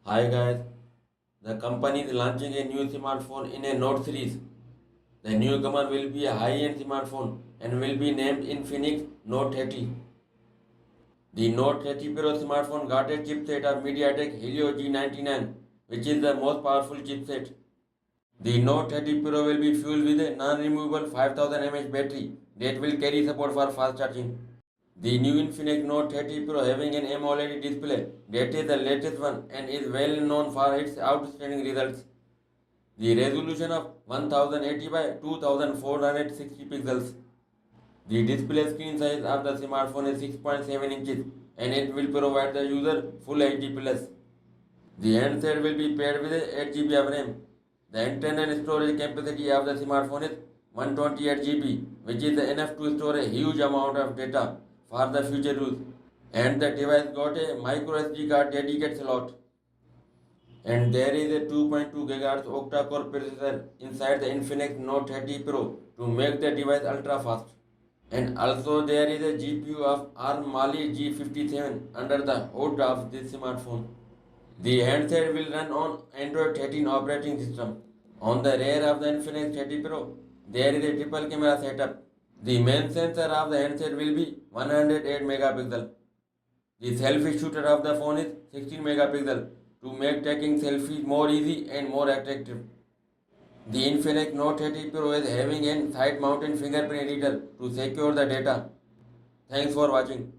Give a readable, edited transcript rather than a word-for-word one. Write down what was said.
Hi guys, the company is launching a new smartphone in a Note series. The newcomer will be a high-end smartphone and will be named Infinix Note 30. The Note 30 Pro smartphone got a chipset of MediaTek Helio G99, which is the most powerful chipset. The Note 30 Pro will be fueled with a non-removable 5000 mAh battery that will carry support for fast charging. The new Infinix Note 30 Pro having an AMOLED display that is the latest one and is well known for its outstanding results. The resolution of 1080 by 2460 pixels. The display screen size of the smartphone is 6.7 inches and it will provide the user full HD+. The handset will be paired with 8 GB of RAM. The internal storage capacity of the smartphone is 128 GB, which is enough to store a huge amount of data for the future use. And the device got a micro SD card dedicated slot. And there is a 2.2 GHz octa-core processor inside the Infinix Note 30 Pro to make the device ultra fast. And also there is a GPU of ARM Mali G57 under the hood of this smartphone. The handset will run on Android 13 operating system. On the rear of the Infinix 30 Pro, there is a triple camera setup. The main sensor of the handset will be 108 megapixel. The selfie shooter of the phone is 16 megapixel to make taking selfies more easy and more attractive. The Infinix Note 30 Pro is having a side-mounted fingerprint reader to secure the data. Thanks for watching.